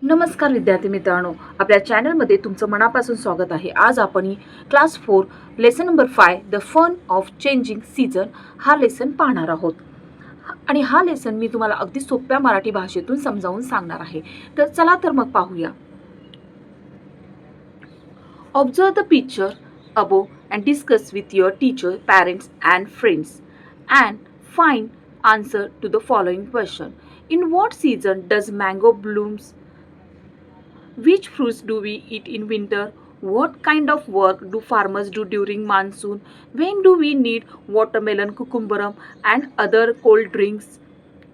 नमस्कार विद्यार्थी मित्रांनो, आपल्या चॅनलमध्ये तुमचं मनापासून स्वागत आहे। आज आपण class 4 lesson number 5 the fun of changing season हा लेसन पाहणार आहोत। आणि हा लेसन मी तुम्हाला अगदी सोप्या मराठी भाषेतून समजावून सांगणार आहे। तर चला तर मग पाहूया। Observe the picture above and discuss with your teacher, parents and friends and find answer to the following question. In what season does mango blooms? Which fruits do we eat in winter? What kind of work do farmers do during monsoon? When do we need watermelon, cucumber, and other cold drinks?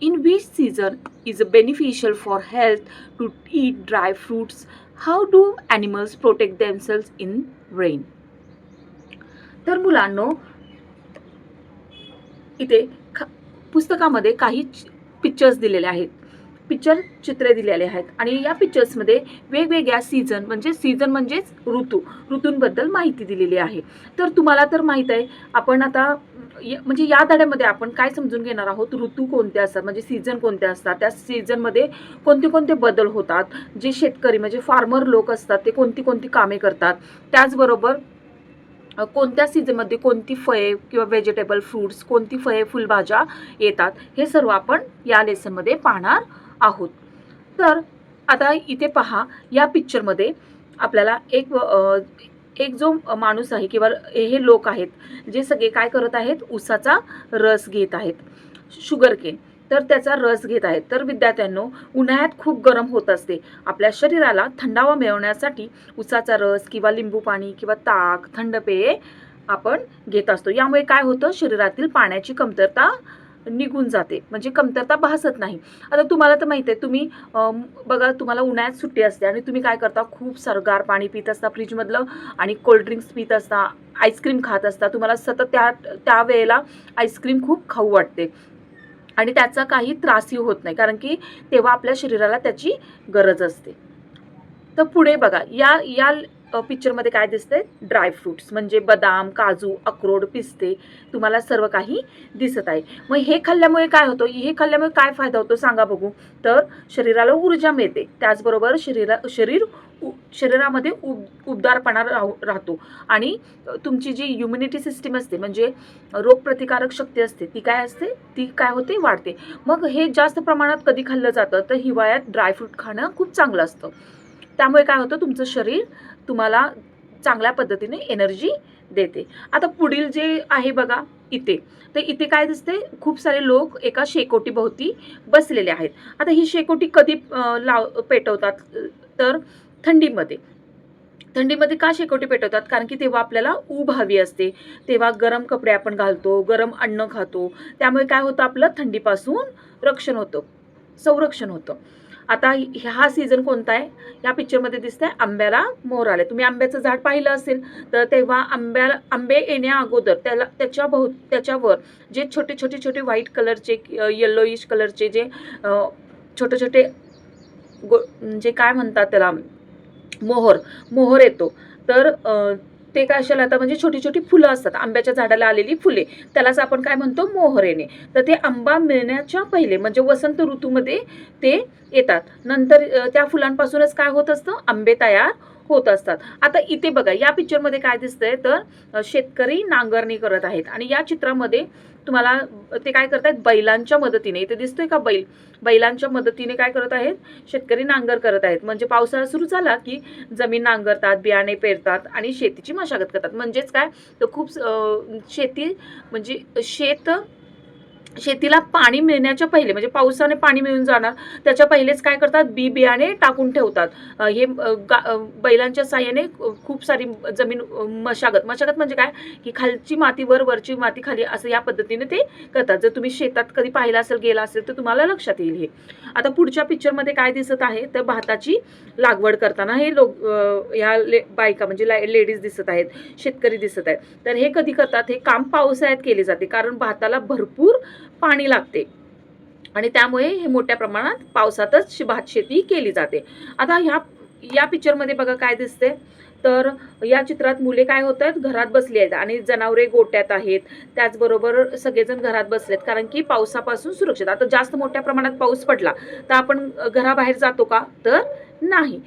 In which season is it beneficial for health to eat dry fruits? How do animals protect themselves in rain? तर मुलांनो, इथे पुस्तकामध्ये काही pictures दिलेले आहेत, picture चित्रे दिलेले आहेत आणि या पिक्चर्समध्ये वेगवेगळ्या सीझन म्हणजेच ऋतूंबद्दल माहिती दिलेली आहे। तर तुम्हाला तर माहित आहे, आपण आता म्हणजे या धड्यामध्ये आपण काय समजून घेणार आहोत, ऋतू कोणते असतात, म्हणजे सीझन कोणते असतात, त्या सीझनमध्ये कोणते कोणते बदल होतात, जे शेतकरी म्हणजे फार्मर लोक असतात ते कोणती कोणती कामे करतात, त्याचबरोबर कोणत्या सीझनमध्ये कोणती फळे किंवा व्हेजिटेबल फ्रूट्स, कोणती फळे फुलभाज्या येतात, हे सर्व आपण या लेसनमध्ये पाहणार आहोत। तर आता इथे पहा, या पिक्चरमध्ये आपल्याला एक जो माणूस आहे किंवा हे लोक आहेत, जे सगळे काय करत आहेत, ऊसाचा रस घेत आहेत, शुगर केन, तर त्याचा रस घेत आहेत। तर विद्यार्थ्यांनो, उन्हाळ्यात खूप गरम होत असते, आपल्या शरीराला थंडावा मिळवण्यासाठी ऊसाचा रस किंवा लिंबू पाणी किंवा ताक, थंड पेये आपण घेत असतो। यामुळे काय होतं, शरीरातील पाण्याची कमतरता निघून जाते, म्हणजे कमतरता भासत नाही। आता तुम्हाला तर माहिती आहे, तुम्ही बघा, तुम्हाला उन्हाळ्यात सुट्टी असते आणि तुम्ही काय करता, खूप सारं गार पाणी पित असता फ्रीजमधलं आणि कोल्ड्रिंक्स पित असता, आईस्क्रीम खात असता, तुम्हाला सतत त्या वेळेला आईस्क्रीम खूप खाऊ वाटते आणि त्याचा काही त्रासही होत नाही, कारण की तेव्हा आपल्या शरीराला त्याची गरज असते। तर पुढे बघा, या पिक्चरमध्ये काय दिसतंय, ड्राय फ्रूट्स म्हणजे बदाम, काजू, अक्रोड, पिस्ते, तुम्हाला सर्व काही दिसत आहे। मग हे खाल्ल्यामुळे काय होतं, हे खाल्ल्यामुळे काय फायदा होतो सांगा बघू। तर शरीराला ऊर्जा मिळते, त्याचबरोबर शरीरामध्ये उबदारपणा राहतो आणि तुमची जी इम्युनिटी सिस्टीम असते, म्हणजे रोगप्रतिकारक शक्ती असते, ती काय होते, वाढते। मग हे जास्त प्रमाणात कधी खाल्लं जातं, तर हिवाळ्यात ड्रायफ्रूट खाणं खूप चांगलं असतं। त्यामुळे काय होतं, तुमचं शरीर तुम्हाला चांगल्या पद्धतीने एनर्जी देते। आता पुढील जे आहे बघा, इथे काय दिसते, खूप सारे लोक एका शेकोटी भोवती बसलेले आहेत। आता ही शेकोटी कधी पेटवतात, तर थंडीमध्ये का शेकोटी पेटवतात, कारण की तेव्हा आपल्याला ऊब हवी असते, तेव्हा गरम कपडे आपण घालतो, गरम अन्न खातो, त्यामुळे काय होतं, आपलं थंडीपासून संरक्षण होतं। आता हा सीझन कोणता आहे, या पिक्चरमध्ये दिसतंय, आंब्याला मोहर आले। तुम्ही आंब्याचं झाड पाहिलं असेल, तर तेव्हा आंबे येण्या अगोदर त्याच्यावर जे छोटे व्हाईट कलरचे, येल्लोइश कलरचे जे छोटे म्हणजे काय म्हणतात त्याला, मोहर येतो। तर ते काय असेल, आता म्हणजे छोटी फुलं असतात, आंब्याच्या झाडाला आलेली फुले, त्यालाच आपण काय म्हणतो, मोहर येणे। तर ते आंबा मिळण्याच्या पहिले म्हणजे वसंत ऋतूमध्ये ते येतात, नंतर त्या फुलांपासूनच काय होत असतं, आंबे तयार होत असतात। आता इथे बघा, या पिक्चरमध्ये काय दिसतंय, तर शेतकरी नांगरणी करत आहेत आणि या चित्रामध्ये तुम्हाला ते काय करतायत, बैलांच्या मदतीने, इथे दिसतोय का बैलांच्या मदतीने काय करत आहेत, शेतकरी नांगर करत आहेत। म्हणजे पावसाळा सुरू झाला की जमीन नांगरतात, बियाणे पेरतात आणि शेतीची मशागत करतात। म्हणजेच काय, तर खूप शेती म्हणजे शेतीला पाणी मिळण्याच्या पहिले, म्हणजे पावसाने पाणी मिळून जाणार त्याच्या पहिलेच काय करतात, बियाणे टाकून ठेवतात। हे बैलांच्या साहाय्याने खूप सारी जमीन मशागत म्हणजे काय, की खालची माती वर, वरची माती खाली, असं या पद्धतीने ते करतात। जर तुम्ही शेतात कधी पाहिलं असेल, गेला असेल, तर तुम्हाला लक्षात येईल हे। आता पुढच्या पिक्चरमध्ये काय दिसत आहे, तर भाताची लागवड करताना हे लोक, ह्या बायका म्हणजे लेडीज दिसत आहेत, शेतकरी दिसत आहेत। तर हे कधी करतात, हे काम पावसाळ्यात केले जाते, कारण भाताला भरपूर पाणी लागते आणि त्यामुळे हे मोठ्या प्रमाणात पावसातच भात शेती केली जाते। आता या पिक्चरमध्ये बघा काय दिसते, तर या चित्रात मुले काय होत आहेत, घरात बसली आहेत आणि जनावरे गोट्यात आहेत. त्याचबरोबर सगळेजण घरात बसलेत कारण की पावसापासून सुरक्षित. आता जास्त मोठ्या प्रमाणात पाऊस पडला तर आपण घराबाहेर जातो का, तर नाही.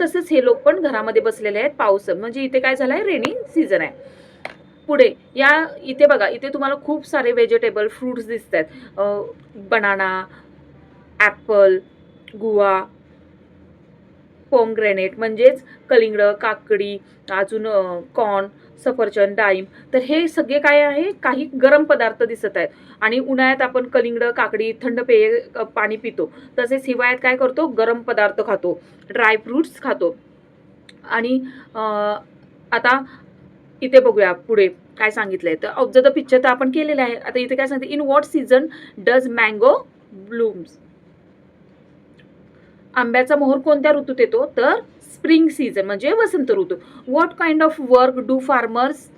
तसंच हे लोक पण घरामध्ये बसलेले आहेत. पाऊस म्हणजे इथे काय झालंय, रेनी सीझन आहे. पुढे या इथे बघा, इथे तुम्हाला खूप सारे व्हेजिटेबल फ्रुट्स दिसत आहेत. बनाना, ॲपल, गुवा, पोमग्रेनेट म्हणजेच कलिंगड, काकडी, अजून कॉर्न, सफरचंद, डाळिंब. तर हे सगळे काय आहे, काही गरम पदार्थ दिसत आहेत. आणि उन्हाळ्यात आपण कलिंगड, काकडी, थंड पेय पाणी पितो. तसेच हिवाळ्यात काय करतो, गरम पदार्थ खातो, ड्रायफ्रुट्स खातो. आणि आता इथे बघूया पुढे काय सांगितलंय. तर ऑब्झर्व द पिक्चर तर आपण केलेलं आहे. आता इथे काय सांगते, in what season does mango blooms. आंब्याचा मोहर कोणत्या ऋतूत येतो, तर स्प्रिंग सीझन म्हणजे वसंत ऋतू. What kind of work do farmers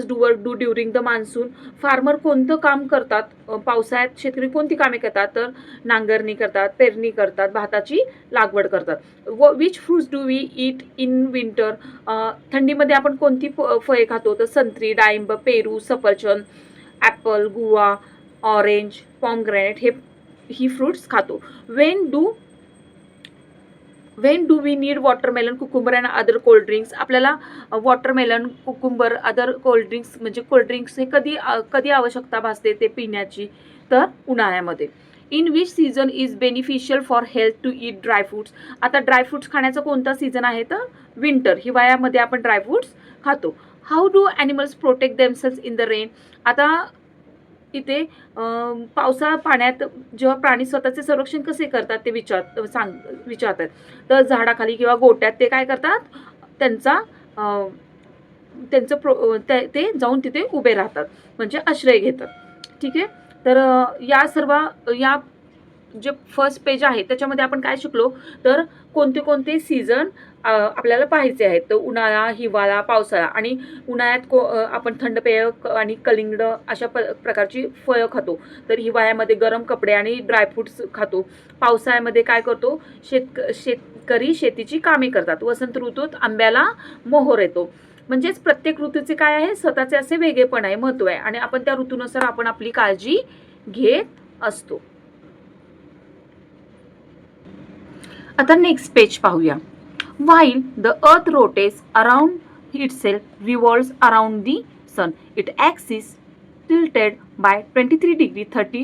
do during the monsoon. Farmer कोणतं काम करतात पावसाळ्यात, शेतकरी कोणती कामे करतात, तर नांगरणी करतात, पेरणी करतात, भाताची लागवड करतात. Which fruits do we eat in winter. थंडीमध्ये आपण कोणती फळे खातो, तर संत्री, डाळिंब, पेरू, सफरचंद, ॲपल, गुवा, ऑरेंज, पॉमग्रेनेट ही फ्रुट्स खातो. When do we need watermelon, cucumber and other cold drinks. आपल्याला watermelon, cucumber, other cold drinks म्हणजे कोल्ड ड्रिंक्स हे कधी आवश्यकता भासते ते पिण्याची, तर उन्हाळ्यामध्ये. In which season is beneficial for health to eat dry fruits. आता ड्रायफ्रुट्स खाण्याचा कोणता सीझन आहे, तर विंटर, हिवाळ्यामध्ये आपण ड्रायफ्रुट्स खातो. How do animals protect themselves in the rain. आता इथे पावसाळा पाण्यात जेव्हा प्राणी स्वतःचे संरक्षण कसे करतात ते विचारतात. तर झाडाखाली किंवा गोट्यात ते काय करतात, ते जाऊन तिथे उभे राहतात म्हणजे आश्रय घेतात. ठीक आहे. तर या जे फर्स्ट पेज आहे त्याच्यामध्ये आपण काय शिकलो, तर कोणते कोणते सीझन आपल्याला पाहायचे आहेत. तर उन्हाळा, हिवाळा, पावसाळा. आणि उन्हाळ्यात आपण थंड पेय आणि कलिंगड अशा प्रकारची फळं खातो. तर हिवाळ्यामध्ये गरम कपडे आणि ड्रायफ्रुट्स खातो. पावसाळ्यामध्ये काय करतो, शेतकरी शेतीची कामे करतात. वसंत ऋतूत आंब्याला मोहर येतो. म्हणजेच प्रत्येक ऋतूचे काय आहे, स्वतःचे असे वेगळेपण आहे, महत्त्व आहे. आणि आपण त्या ऋतूनुसार आपण आपली काळजी घेत असतो. आता नेक्स्ट पेज पाहूया. While the earth rotates around itself, revolves around the sun. Its axis tilted by 23 degree 30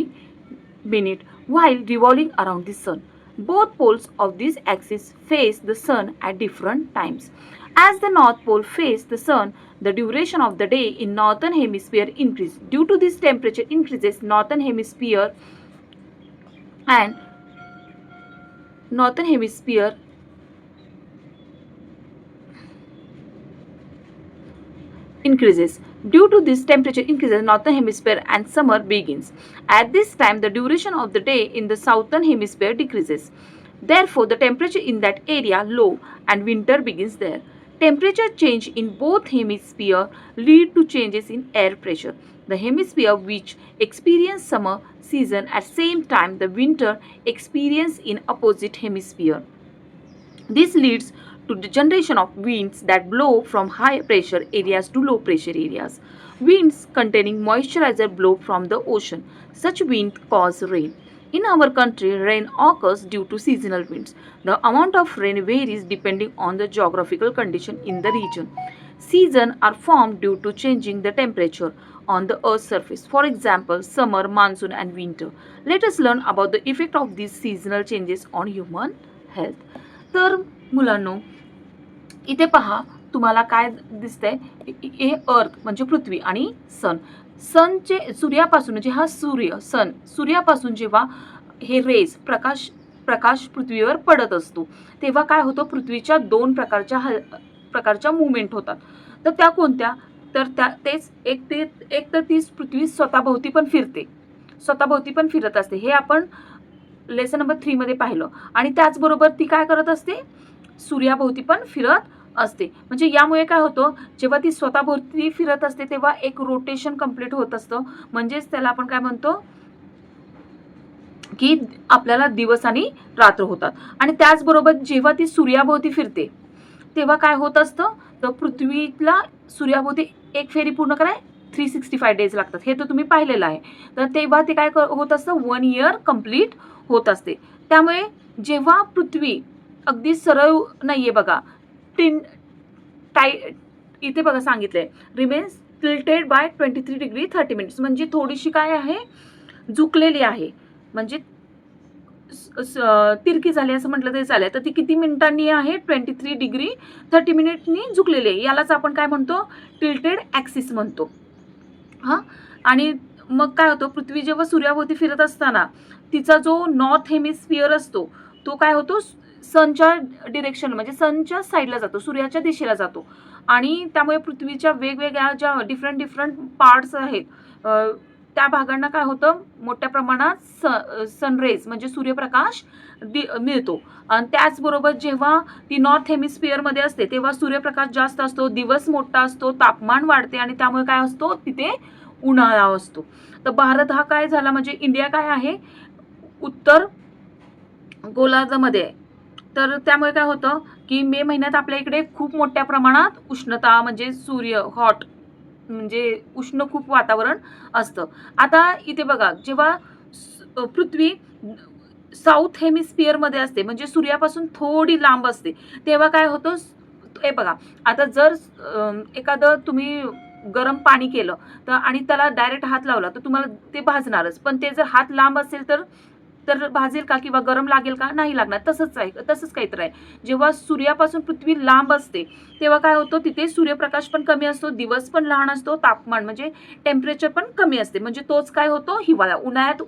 minute while revolving around the sun. Both poles of this axis face the sun at different times. As the north pole faces the sun, the duration of the day in northern hemisphere increases. Due to this, temperature increases. Northern hemisphere increases. Due to this, temperature increases in northern hemisphere and summer begins. At this time, the duration of the day in the southern hemisphere decreases. Therefore, the temperature in that area low and winter begins there. Temperature change in both hemispheres lead to changes in air pressure. The hemisphere which experience summer season at same time the winter experience in opposite hemisphere. This leads to the generation of winds that blow from high pressure areas to low pressure areas. Winds containing moisturizer blow from the ocean. Such winds cause rain. In our country, rain occurs due to seasonal winds. The amount of rain varies depending on the geographical condition in the region. Seasons are formed due to changing the temperature on the earth's surface. For example, summer, monsoon and winter. Let us learn about the effect of these seasonal changes on human health. तर मुलांनो, इथे पहा तुम्हाला काय दिसतंय, हे अर्थ म्हणजे पृथ्वी आणि सनचे सूर्यापासून म्हणजे हा सूर्यापासून जेव्हा हे रेज प्रकाश पृथ्वीवर पडत असतो तेव्हा काय होतं, पृथ्वीच्या दोन प्रकारच्या मुवमेंट होतात. तर त्या कोणत्या, तर तेच एक तर ती पृथ्वी स्वतःभोवती पण फिरत असते. हे आपण लेसन नंबर 3 मध्ये पाहिलं. आणि त्याचबरोबर ती काय करत असते, सूर्याभोवती पण फिरत असते. म्हणजे यामुळे काय होतं, जेव्हा ती स्वतःभोवती फिरत असते तेव्हा एक रोटेशन कंप्लीट होत असतं. म्हणजेच त्याला आपण काय म्हणतो, की आपल्याला दिवस आणि रात्र होतात. आणि त्याचबरोबर जेव्हा ती सूर्याभोवती फिरते तेव्हा काय होत असतं, तर पृथ्वीला सूर्याभोवती एक फेरी पूर्ण कराय 365 डेज लागतात. हे तर तुम्ही पाहिलेलं आहे. तर तेव्हा ते काय होत असतं, 1 इयर कंप्लीट होत असते. त्यामुळे जेव्हा पृथ्वी अगदी सरळ नाहीये बघा, टिन टाय इथे बघा सांगितलंय, remains tilted by 23 degree 30 minutes, म्हणजे थोडीशी काय आहे, झुकलेली आहे. म्हणजे तिरकी झाली असं म्हटलं तरी चालेल. तर ती किती मिनिटांनी आहे, 23 डिग्री 30 मिनिटनी झुकलेली आहे. यालाच आपण काय म्हणतो, टिल्टेड ॲक्सिस म्हणतो. हां. आणि मग काय होतं, पृथ्वी जेव्हा सूर्याभोवती फिरत असताना तिचा जो नॉर्थ हेमिस्फिअर असतो तो काय होतो, सनच्या डिरेक्शन म्हणजे सनच्या साईडला जातो, सूर्याच्या दिशेला जातो. आणि त्यामुळे पृथ्वीच्या वेगवेगळ्या ज्या डिफरंट पार्ट्स आहेत त्या भागांना काय होतं, मोठ्या प्रमाणात सनरेज म्हणजे सूर्यप्रकाश मिळतो. आणि त्याचबरोबर जेव्हा ती नॉर्थ हेमिस्फिअरमध्ये असते तेव्हा सूर्यप्रकाश जास्त असतो, दिवस मोठा असतो, तापमान वाढते आणि त्यामुळे काय असतो, तिथे उन्हाळा असतो. तर भारत हा काय झाला, म्हणजे इंडिया काय आहे, उत्तर गोलार्धामध्ये आहे. तर त्यामुळे काय होतं, की मे महिन्यात आपल्या इकडे खूप मोठ्या प्रमाणात उष्णता म्हणजे सूर्य हॉट म्हणजे उष्ण खूप वातावरण असतं. आता इथे बघा, जेव्हा पृथ्वी साऊथ हेमिस्फिअरमध्ये असते म्हणजे सूर्यापासून थोडी लांब असते तेव्हा काय होतं, हे बघा, आता जर एखादं तुम्ही गरम पाणी केलं तर आणि त्याला डायरेक्ट हात लावला तर तुम्हाला ते भाजणारच. पण ते जर हात लांब असेल तर तर भाजेल का किंवा गरम लागेल का, नाही लागणार. तसंच काहीतरी आहे. जेव्हा सूर्यापासून पृथ्वी लांब असते तेव्हा काय होतं, तिथे सूर्यप्रकाश पण कमी असतो, दिवस पण लहान असतो, तापमान म्हणजे टेम्परेचर पण कमी असते. म्हणजे तोच काय होतो, हिवाळा. उन्हाळ्यात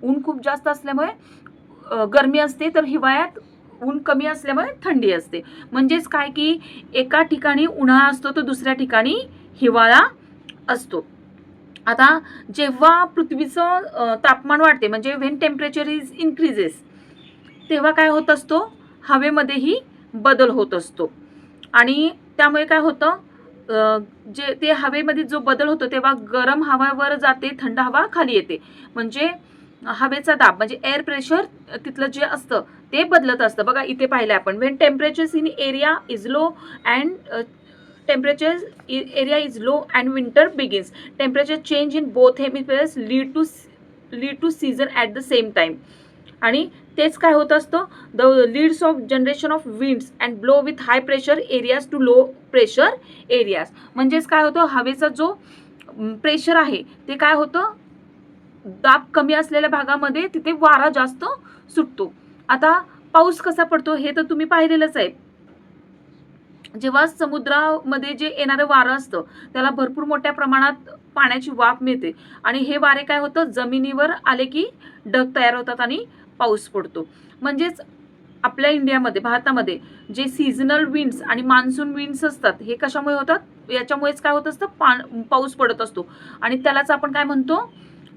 ऊन खूप जास्त असल्यामुळे गरमी असते, तर हिवाळ्यात ऊन कमी असल्यामुळे थंडी असते. म्हणजेच काय, की एका ठिकाणी उन्हाळा असतो तर दुसऱ्या ठिकाणी हिवाळा असतो. आता जेव्हा पृथ्वीचं तापमान वाढते म्हणजे व्हेन टेम्परेचर इज इन्क्रीजेस तेव्हा काय होत असतो, हवेमध्येही बदल होत असतो. आणि त्यामुळे काय होतं, जे ते हवेमध्ये जो बदल होतो तेव्हा गरम हवा वर जाते, थंड हवा खाली येते. म्हणजे हवेचा दाब म्हणजे एअर प्रेशर तिथलं जे असतं ते बदलत असतं. बघा इथे पाहिलं आपण, when temperatures in area is low and temperature area is low and winter begins. Temperature change in both hemispheres lead to season at the same time. आणि तेच काय होत असतं, the leads of generation of winds and blow with high pressure areas to low pressure areas. म्हणजेच काय होतं, हवेचा जो प्रेशर आहे ते काय होतं, दाब कमी असलेल्या भागामध्ये तिथे वारा जास्त सुटतो. आता पाऊस कसा पडतो हे तर तुम्ही पाहिलेलंच आहे. जेव्हा समुद्रामध्ये जे येणारं वारं असतं त्याला भरपूर मोठ्या प्रमाणात पाण्याची वाफ मिळते आणि हे वारे काय होतं, जमिनीवर आले की ढग तयार होतात आणि पाऊस पडतो. म्हणजेच आपल्या इंडियामध्ये, भारतामध्ये जे सीझनल विंड्स आणि मान्सून विंड्स असतात हे कशामुळे होतात, याच्यामुळेच काय होत असतं, पाऊस पडत असतो आणि त्यालाच आपण काय म्हणतो,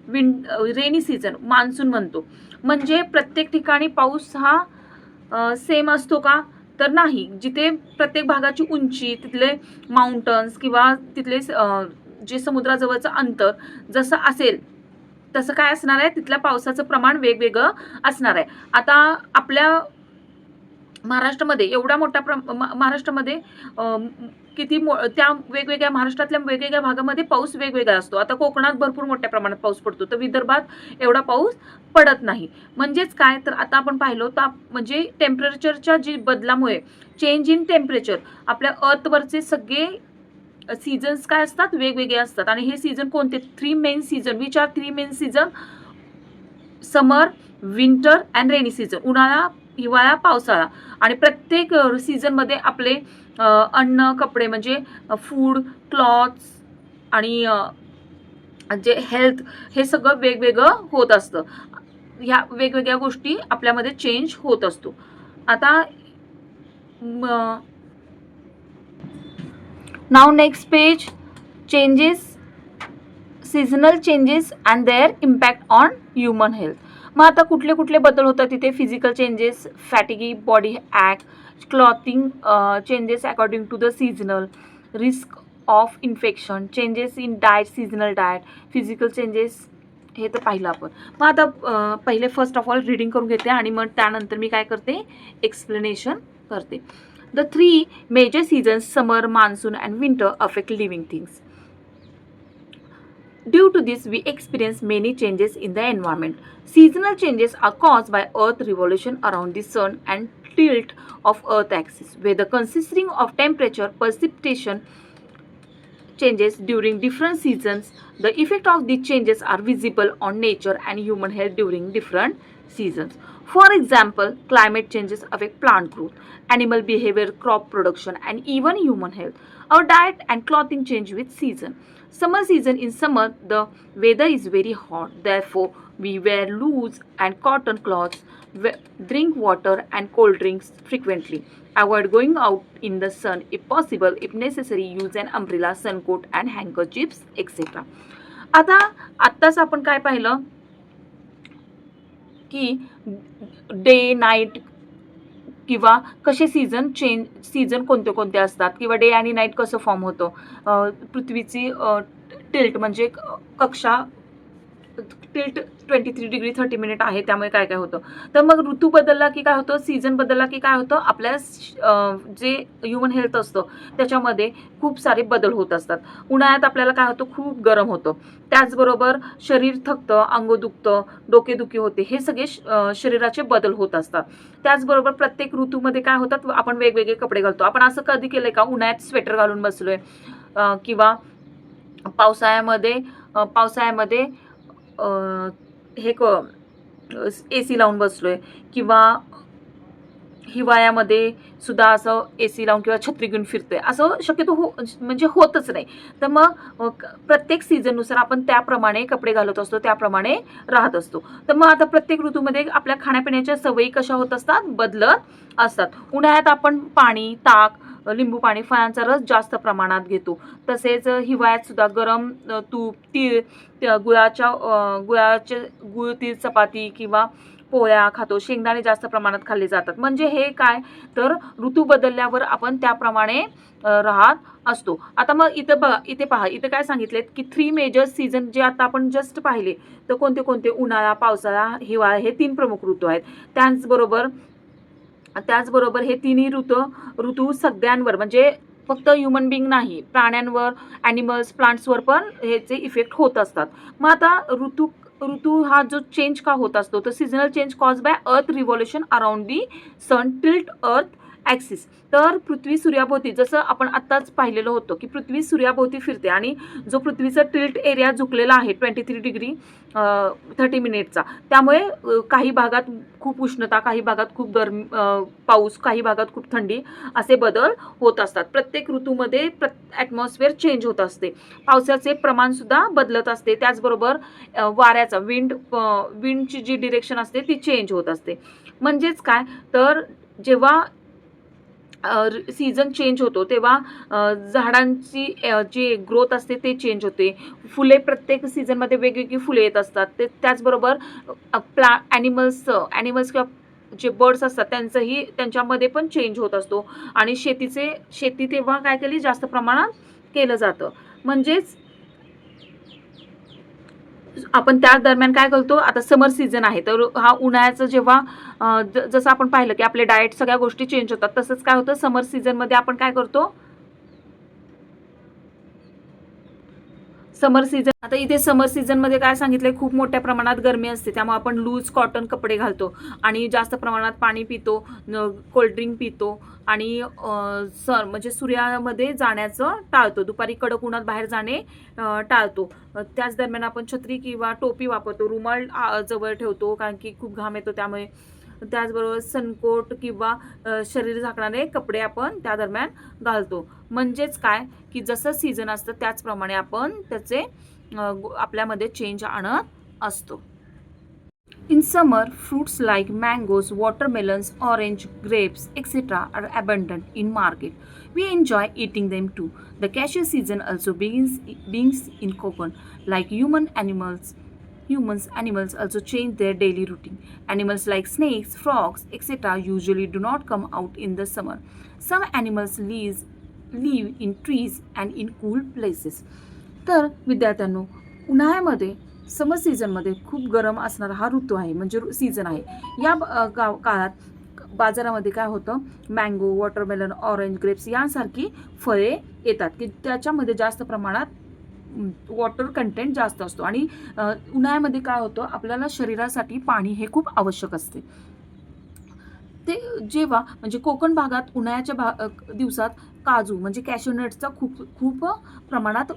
रेनी सीझन, मान्सून म्हणतो. म्हणजे प्रत्येक ठिकाणी पाऊस हा सेम असतो का, तर नाही. जिथे प्रत्येक भागाची उंची, तिथले माउंटन्स किंवा तिथले जे समुद्राजवळचं अंतर जसं असेल तसं काय असणार आहे, तिथल्या पावसाचं प्रमाण वेगवेगळं असणार आहे. आता आपल्या महाराष्ट्रामध्ये एवढ्या मोठ्या महाराष्ट्रामध्ये त्या वेगवेगळ्या महाराष्ट्रातल्या वेगवेगळ्या भागामध्ये पाऊस वेगवेगळा असतो. आता कोकणात भरपूर मोठ्या प्रमाणात पाऊस पडतो, तर विदर्भात एवढा पाऊस पडत नाही. म्हणजेच काय, तर आता आपण पाहिलो म्हणजे टेम्परेचरच्या जी बदलामुळे, चेंज इन टेम्परेचर, आपल्या अर्थवरचे सगळे सीझन्स काय असतात, वेगवेगळे असतात. आणि हे सीझन कोणते, 3 main season. Which are 3 main season, summer, winter and rainy season. उन्हाळा, हिवाळा, पावसाळा. आणि प्रत्येक सीझनमध्ये आपले अन्न, कपडे म्हणजे फूड, क्लॉथ्स आणि जे हेल्थ, हे सगळं वेगवेगळं होत असतं. ह्या वेगवेगळ्या गोष्टी आपल्यामध्ये चेंज होत असतो. आता नाव next page, changes, seasonal changes and their impact on human health. मग आता कुठले कुठले बदल होतात तिथे, physical changes, fatigue, body ache, clothing changes according to the seasonal, risk of infection, changes in diet, seasonal diet, physical changes हे तर पाहिलं आपण. मग आता पहिले फर्स्ट ऑफ ऑल रीडिंग करून घेते आणि मग त्यानंतर मी काय करते, एक्सप्लेनेशन करते. The 3 major seasons summer, monsoon and winter affect living things. Due to this, we experience many changes in the environment. Seasonal changes are caused by Earth revolution around the sun and tilt of Earth axis, weather consisting of temperature, precipitation changes during different seasons. The effect of these changes are visible on nature and human health during different seasons. For example, climate changes affect plant growth, animal behavior, crop production, and even human health. Our diet and clothing change with season. Summer season, in summer the weather is very hot, therefore we wear loose and cotton clothes, drink water and cold drinks frequently, avoid going out in the sun if possible, if necessary use an umbrella, sun coat and handkerchiefs etc. आता आत्ताच आपण काय पाहिलं की day night किंवा कसे season कोणते कोणते असतात किंवा डे आणि नाईट कसं फॉर्म होतं, पृथ्वीची टिल्ट म्हणजे कक्षा टिल्ट 23 डिग्री 30 मिनिट आहे, त्यामुळे काय काय होतं. तर मग ऋतू बदलला की काय होतं, सीझन बदलला की काय होतं, आपल्या जे ह्युमन हेल्थ असतं त्याच्यामध्ये खूप सारे बदल होत असतात. उन्हाळ्यात आपल्याला काय होतं, खूप गरम होतं, त्याचबरोबर शरीर थकतं, अंग दुखतं, डोकेदुखी होते, हे सगळे शरीराचे बदल होत असतात. त्याचबरोबर प्रत्येक ऋतूमध्ये काय होतात, आपण वेगवेगळे कपडे घालतो. आपण असं कधी केलंय का, उन्हाळ्यात स्वेटर घालून बसलोय किंवा पावसाळ्यामध्ये हे AC लावून बसलोय किंवा हिवाळ्यामध्ये सुद्धा असं AC लावून किंवा छत्री घेऊन फिरतोय, असं शक्यतो म्हणजे होतच नाही. तर मग प्रत्येक सीझननुसार आपण त्याप्रमाणे कपडे घालत असतो, त्याप्रमाणे राहत असतो. तर मग आता प्रत्येक ऋतूमध्ये आपल्या खाण्यापिण्याच्या सवयी कशा होत असतात, बदलत असतात. उन्हाळ्यात आपण पाणी, ताक, लिंबू पाणी, फळांचा रस जास्त प्रमाणात घेतो. तसेच हिवाळ्यात सुद्धा गरम तूप, तीळ, गुळ तीळ चपाती किंवा पोळ्या खातो. शेंगदाणे जास्त प्रमाणात खाल्ले जातात. म्हणजे हे काय, तर ऋतू बदलल्यावर आपण त्याप्रमाणे राहत असतो. आता मग इथे पहा, इथे काय सांगितलेत की 3 मेजर सीझन जे आता आपण जस्ट पाहिले, तर कोणते कोणते, उन्हाळा, पावसाळा, हिवाळा, हे 3 प्रमुख ऋतू आहेत. त्याचबरोबर हे तिन्ही ऋतू सगळ्यांवर, म्हणजे फक्त ह्युमन बिंग नाही, प्राण्यांवर, ॲनिमल्स, प्लांट्सवर पण ह्याचे इफेक्ट होत असतात. मग आता ऋतू हा जो चेंज का होत असतो, तर seasonal change cause by earth revolution around the sun tilt earth axis. तर पृथ्वी सूर्याभोवती, जसं आपण आत्ताच पाहिलेलं होतं की पृथ्वी सूर्याभोवती फिरते आणि जो पृथ्वीचा टिल्ट एरिया झुकलेला आहे 23 डिग्री 30 मिनिटचा, त्यामुळे काही भागात खूप उष्णता, काही भागात खूप गरमी, पाऊस, काही भागात खूप थंडी, असे बदल होत असतात. प्रत्येक ऋतूमध्ये ॲटमॉस्फिअर चेंज होत असते. पावसाचे प्रमाणसुद्धा बदलत असते. त्याचबरोबर वाऱ्याचा विंडची जी डिरेक्शन असते ती चेंज होत असते. म्हणजेच काय, तर जेव्हा सीझन चेंज होतो तेव्हा झाडांची जी ग्रोथ असते ते चेंज होते. फुले प्रत्येक सीझनमध्ये वेगवेगळी फुले येत असतात. त्याचबरोबर ॲनिमल्स किंवा जे बर्ड्स असतात त्यांच्यामध्ये पण चेंज होत असतो. आणि शेती तेव्हा काय केली, जास्त प्रमाणात केलं जातं. म्हणजेच आपण त्या दरम्यान काय करतो, आता समर सीझन आहे, तर हा उन्हाळ्याचं जेव्हा जसं आपण पाहिलं की आपले डाएट, सगळ्या गोष्टी चेंज होतात, तसंच काय होतं, समर सीझनमध्ये आपण काय करतो, समर सीझन. आता इथे समर सीझनमध्ये काय सांगितलंय, खूप मोठ्या प्रमाणात गरमी असते, त्यामुळे आपण लूज कॉटन कपडे घालतो आणि जास्त प्रमाणात पाणी पितो, कोल्ड्रिंक पितो आणि म्हणजे सूर्यामध्ये जाण्याचं टाळतो, दुपारी कडक उन्हात बाहेर जाणे टाळतो. त्याच दरम्यान आपण छत्री किंवा टोपी वापरतो, रुमाल जवळ ठेवतो, कारण की खूप घाम येतो त्यामुळे. त्याचबरोबर सनकोट किंवा शरीर झाकणारे कपडे आपण त्या दरम्यान घालतो. म्हणजेच काय, की जसं सीझन असतं त्याचप्रमाणे आपण त्याचे आपल्यामध्ये चेंज आणत असतो. In summer, fruits like mangoes, watermelons, orange, grapes, etc. are abundant in market. We enjoy eating them too. The cashew season also begins in cocoon. Like animals also change their daily routine. Animals like snakes, frogs, etc. usually do not come out in the summer. Some animals live in trees and in cool places. तर विद्यार्थ्यांनो, उन्हाळ्यामध्ये समर सीझनमध्ये खूप गरम असणारा हा ऋतू आहे, म्हणजे सीझन आहे. या काळात बाजारामध्ये काय होतं, मँगो, वॉटरमेलन, ऑरेंज, ग्रेप्स यांसारखी फळे येतात की त्याच्यामध्ये जास्त प्रमाणात वॉटर कंटेंट जास्त असतो. आणि उन्हाळ्यामध्ये काय होतं, आपल्याला शरीरासाठी पाणी हे खूप आवश्यक असते. ते जेव्हा म्हणजे कोकण भागात उन्हाळ्याच्या दिवसात काजू म्हणजे कॅशूनटचा खूप खूप प्रमाणात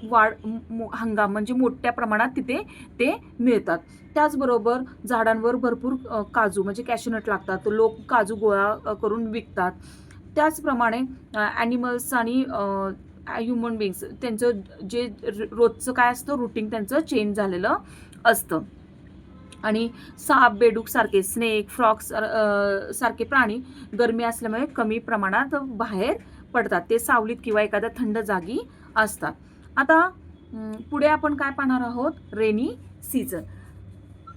हंगाम म्हणजे मोठ्या प्रमाणात तिथे ते मिळतात. त्याचबरोबर झाडांवर भरपूर काजू म्हणजे कॅशूनट लागतात. लोक काजू गोळा करून विकतात. त्याचप्रमाणे ॲनिमल्स आणि ह्युमन बीइंग्स त्यांचं जे रोजचं काय असतं रुटीन त्यांचं चेंज झालेलं असतं. आणि साप, बेडूक सारखे, स्नेक, फ्रॉक्स सारखे प्राणी गरमी असल्यामुळे कमी प्रमाणात बाहेर पडतात. ते सावलीत किंवा एखाद्या थंड जागी असतात. आता पुढे आपण काय पाहणार आहोत, rainy season.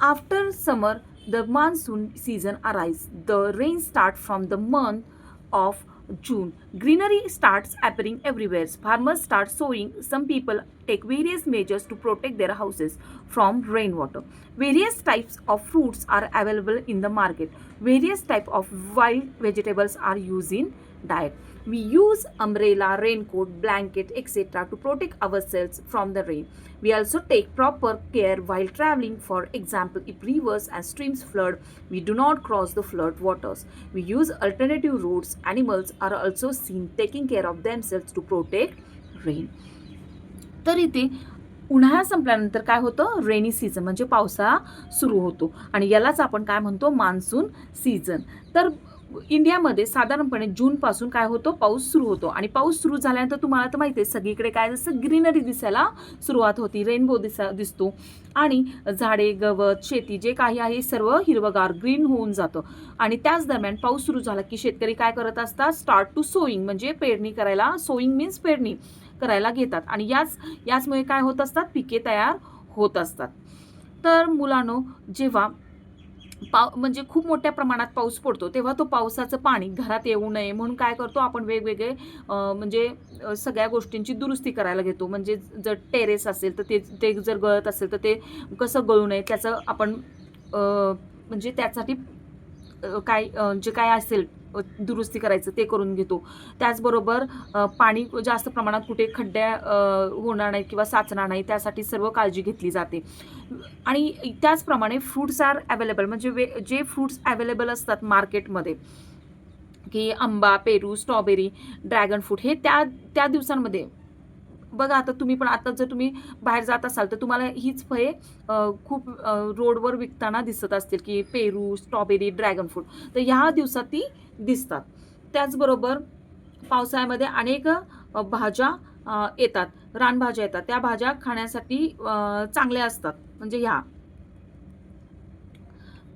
After summer the monsoon season arrives. The rain start from the month of June. Greenery starts appearing everywhere. Farmers start sowing. Some people take various measures to protect their houses from rainwater. Various types of fruits are available in the market. Various types of wild vegetables are used in diet. We use umbrella, raincoat, blanket, etc. to protect ourselves from the rain. We also take proper care while traveling. For example, if rivers and streams flood, we do not cross the flood waters. We use alternative routes. Animals are also seen taking care of themselves to protect rain. तर इथे उन्हाळा संपल्यानंतर काय होतं, rainy season म्हणजे पावसाळा सुरू होतो आणि यालाच आपण काय म्हणतो, मान्सून सीझन. तर इंडियामध्ये साधारणपणे जूनपासून काय होतो, पाऊस सुरू होतो. आणि पाऊस सुरू झाल्यानंतर तुम्हाला तर माहिती आहे सगळीकडे काय जसं ग्रीनरी दिसायला सुरुवात होती, रेनबो दिसतो आणि झाडे, गवत, शेती जे काही आहे सर्व हिरवगार ग्रीन होऊन जातं. आणि त्याच दरम्यान पाऊस सुरू झाला की शेतकरी काय करत असतात, स्टार्ट टू सोईंग म्हणजे पेरणी करायला, सोईंग मीन्स पेरणी करायला घेतात. आणि याचमुळे काय होत असतात, पिके तयार होत असतात. तर मुलांनो, जेव्हा म्हणजे खूप मोठ्या प्रमाणात पाऊस पडतो तेव्हा तो पावसाचं पाणी घरात येऊ नये म्हणून काय करतो आपण, वेगवेगळे म्हणजे सगळ्या गोष्टींची दुरुस्ती करायला घेतो. म्हणजे जर टेरेस असेल तर ते जर गळत असेल तर ते कसं गळू नये त्याचं आपण म्हणजे त्यासाठी काय जे काय असेल दुरुस्ती करायचं ते करून घेतो. त्याचबरोबर पाणी जास्त प्रमाणात कुठे खड्ड्या होणार नाही किंवा साचणार नाही त्यासाठी सर्व काळजी घेतली जाते. आणि त्याचप्रमाणे फ्रूट्स आर अवेलेबल म्हणजे जे फ्रूट्स अवेलेबल असतात मार्केटमध्ये की आंबा, पेरू, स्ट्रॉबेरी, ड्रॅगन फ्रूट हे त्या दिवसांमध्ये बघा. आता तुम्ही पण आता जर तुम्ही बाहेर जात असाल तर तुम्हाला हीच फळे खूप रोडवर विकताना दिसत असतील की पेरू, स्ट्रॉबेरी, ड्रॅगन फ्रूट. तर ह्या दिवसात ती दिसतात. त्याचबरोबर पावसाळ्यामध्ये अनेक भाज्या येतात, रानभाज्या येतात. त्या भाज्या खाण्यासाठी चांगल्या असतात म्हणजे ह्या,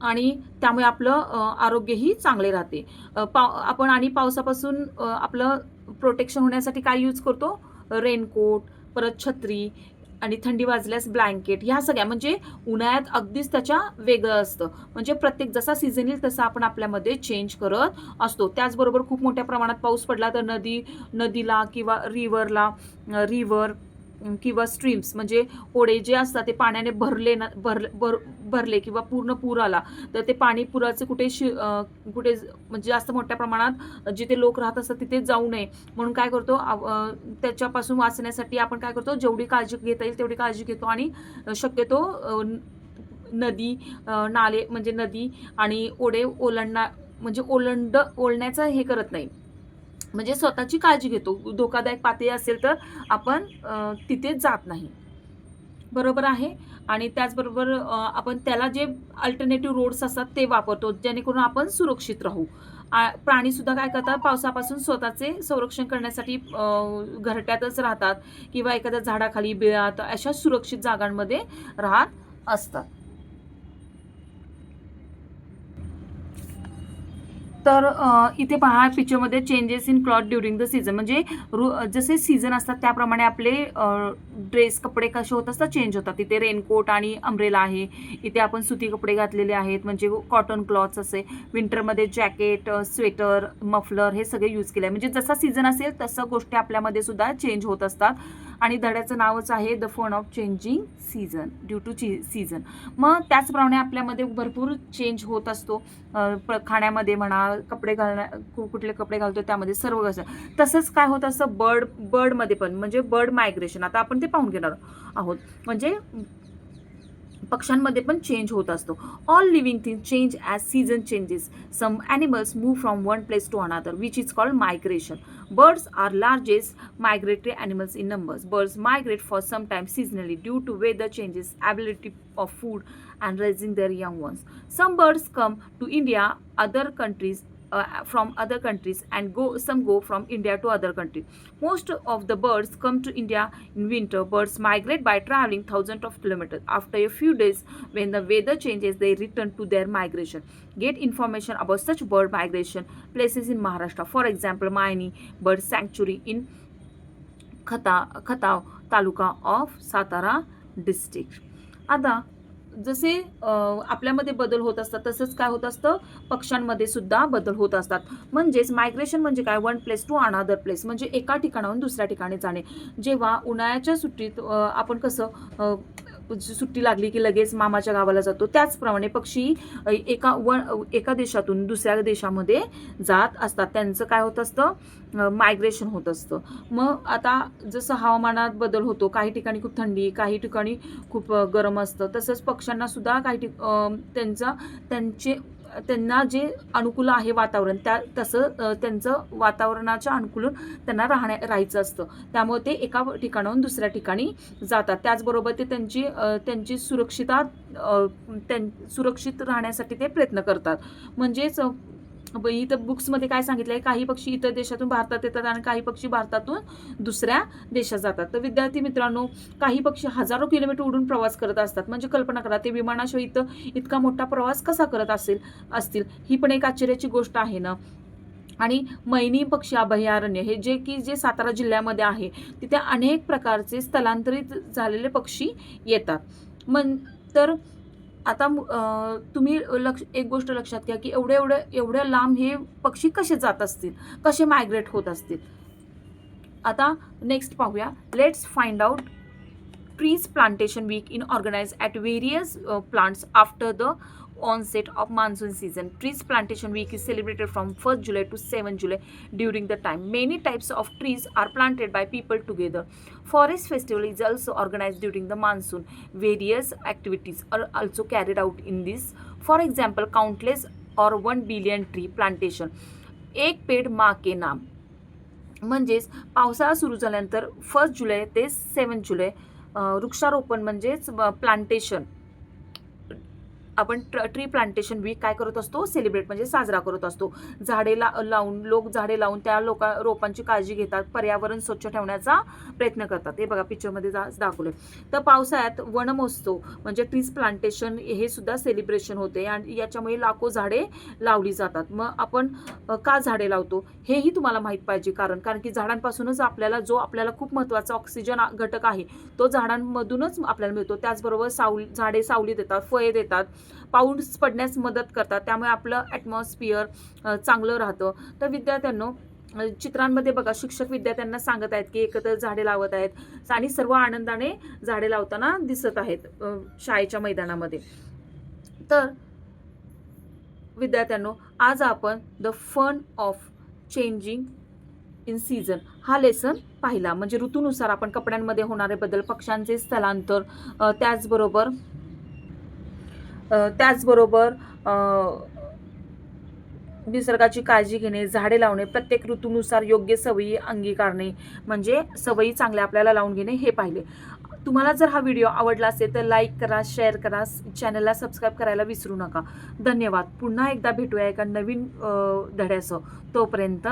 आणि त्यामुळे आपलं आरोग्यही चांगले राहते. आपण आणि पावसापासून आपलं प्रोटेक्शन होण्यासाठी काय यूज करतो, रेनकोट, परत छत्री आणि थंडी वाजल्यास ब्लँकेट. ह्या सगळ्या म्हणजे उन्हाळ्यात अगदीच त्याच्या वेगळं असतं. म्हणजे प्रत्येक जसा सीझन येईल तसा आपण आपल्यामध्ये चेंज करत असतो. त्याचबरोबर खूप मोठ्या प्रमाणात पाऊस पडला तर नदीला किंवा रिव्हर किंवा स्ट्रीम्स म्हणजे ओढे जे असतात ते पाण्याने भरले किंवा पूर्ण पूर आला तर ते पाणी पुराचं कुठे म्हणजे जास्त मोठ्या प्रमाणात जिथे लोक राहत असतात तिथे जाऊ नये म्हणून काय करतो, त्याच्यापासून वाचण्यासाठी आपण काय करतो, जेवढी काळजी घेता येईल तेवढी काळजी घेतो. आणि शक्यतो नदी, नाले म्हणजे नदी आणि ओढे ओलण्याचं हे करत नाही, म्हणजे स्वतःची काळजी घेतो. धोकादायक पातळी असेल तर आपण तिथे जात नाही, बरोबर आहे. आणि त्याचबरोबर आपण त्याला जे अल्टरनेटिव्ह रोड्स असतात ते वापरतो जेणेकरून आपण सुरक्षित राहू. प्राणी सुद्धा काय करतात, पावसापासून स्वतःचे संरक्षण करण्यासाठी घरट्यातच राहतात किंवा एखाद्या झाडाखाली, बिळात अशा सुरक्षित जागांमध्ये राहत असतात. तर इथे पहा पिक्चरमध्ये changes in cloth during the season म्हणजे जसे सीझन असतात त्याप्रमाणे आपले ड्रेस, कपडे कसे होत असतात, चेंज होतात. इथे रेनकोट आणि अम्ब्रेला आहे. इथे आपण सुती कपडे घातलेले आहेत म्हणजे कॉटन क्लॉथ्स असे. विंटरमध्ये जॅकेट, स्वेटर, मफलर हे सगळे यूज केले आहे. म्हणजे जसा सीझन असेल तसं गोष्टी आपल्यामध्ये सुद्धा चेंज होत असतात. आणि धड्याचं नावच आहे the fun of changing season due to season. मग त्याचप्रमाणे आपल्यामध्ये भरपूर चेंज होत असतो, खाण्यामध्ये म्हणा, कपडे कुठले कपडे घालतो त्यामध्ये सर्व कसं. तसंच काय होत असतं बर्डमध्ये पण, म्हणजे बर्ड मायग्रेशन आता आपण ते पाहून घेणार आहोत. म्हणजे पक्ष्यांमध्ये पण चेंज होत असतो. All living thing change as season changes. Some animals move from one place to another which is called migration. Birds are largest migratory animals in numbers. Birds migrate for some time seasonally due to weather changes, availability of food, and raising their young ones. Some birds come to India, other countries from other countries, and some go from India to other countries. Most of the birds come to India in winter. Birds migrate by traveling thousands of kilometers. After a few days, when the weather changes, they return to their migration. Get information about such bird migration places in Maharashtra. For example, Maini Bird Sanctuary in Khatav taluka of Satara district. आता जसे आपल्यामध्ये बदल होत असतात तसंच काय होत असतं पक्ष्यांमध्ये सुद्धा बदल होत असतात. म्हणजेच मायग्रेशन म्हणजे काय, one place to another place, म्हणजे एका ठिकाणाहून दुसऱ्या ठिकाणी जाणे. जेव्हा उन्हाळ्याच्या सुट्टीत आपण कसं सुट्टी लागली की लगेच मामाच्या गावाला जातो, त्याचप्रमाणे पक्षी एका देशातून दुसऱ्या देशामध्ये जात असतात. त्यांचं काय होत असतं, मायग्रेशन होत असतं. मग आता जसं हवामानात बदल होतो, काही ठिकाणी खूप थंडी, काही ठिकाणी खूप गरम असतं, तसंच पक्ष्यांना सुद्धा काही त्यांना जे अनुकूल आहे वातावरण तसं त्यांचं वातावरणाच्या अनुकूल त्यांना राहायचं असतं. त्यामुळे ते एका ठिकाणाहून दुसऱ्या ठिकाणी जातात. त्याचबरोबर ते त्यांची सुरक्षित राहण्यासाठी ते प्रयत्न करतात. म्हणजेच इथं बुक्समध्ये काय सांगितलं आहे, काही पक्षी इतर देशातून भारतात येतात आणि काही पक्षी भारतातून दुसऱ्या देशात जातात. तर विद्यार्थी मित्रांनो, काही पक्षी हजारो किलोमीटर उडून प्रवास करत असतात. म्हणजे कल्पना करा, ते विमानाशिवाय इतका मोठा प्रवास कसा करत असतील. ही पण एक आश्चर्याची गोष्ट आहे ना. आणि मैनी पक्षी अभयारण्य हे जे सातारा जिल्ह्यामध्ये आहे, तिथे अनेक प्रकारचे स्थलांतरित झालेले पक्षी येतात. तर आता तुम्ही एक गोष्ट लक्षात घ्या की एवढ्या लांब हे पक्षी कसे जात असतील, कसे मायग्रेट होत असतील. आता नेक्स्ट पाहूया. Let's find out trees plantation week in organise at various plants after the onset of monsoon season. Trees plantation week is celebrated from 1st July to 7th July. During the time, many types of trees are planted by people together. Forest festival is also organized during the monsoon. Various activities are also carried out in this. For example, countless or 1 billion tree plantation. एक पेड़ माँ के नाम. म्हणजेच पावसाळा सुरू झाल्यानंतर 1st जुलै ते 7th जुलै वृक्षारोपण म्हणजेच प्लांटेशन, आपण ट्री प्लांटेशन वीक काय करत असतो, सेलिब्रेट म्हणजे साजरा करत असतो. लोक झाडे लावून त्या रोपांची काळजी घेतात, पर्यावरण स्वच्छ ठेवण्याचा प्रयत्न करतात. हे बघा पिक्चरमध्ये दाखवलं. तर पावसाळ्यात वनमहोत्सव म्हणजे ट्रीज प्लांटेशन हे सुद्धा सेलिब्रेशन होते आणि याच्यामुळे लाखो झाडे लावली जातात. मग आपण का झाडे लावतो हेही तुम्हाला माहीत पाहिजे, कारण की झाडांपासूनच आपल्याला खूप महत्त्वाचा ऑक्सिजन घटक आहे तो झाडांमधूनच आपल्याला मिळतो. त्याचबरोबर झाडे सावली देतात, फळे देतात, पाऊस पडण्यास मदत करतात, त्यामुळे आपलं ॲटमॉस्फिअर चांगलं राहतं. तर विद्यार्थ्यांनो, चित्रांमध्ये बघा शिक्षक विद्यार्थ्यांना सांगत आहेत की एकत्र झाडे लावत आहेत आणि सर्व आनंदाने झाडे लावताना दिसत आहेत शाळेच्या मैदानामध्ये. तर विद्यार्थ्यांनो, आज आपण the fun of changing in season हा लेसन पाहिला. म्हणजे ऋतूनुसार आपण कपड्यांमध्ये होणारे बदल, पक्ष्यांचे स्थलांतर, त्याचबरोबर निसर्गाची काळजी घेणे, झाडे लावणे, प्रत्येक ऋतूनुसार योग्य सवयी अंगीकारणे, म्हणजे सवयी चांगल्या आपल्याला लावून घेणे हे पाहिले. तुम्हाला जर हा व्हिडिओ आवडला असेल तर लाईक करा, शेअर करा, चॅनलला सबस्क्राईब करायला विसरू नका. धन्यवाद. पुन्हा एकदा भेटूया एका नवीन धड्यासह. तोपर्यंत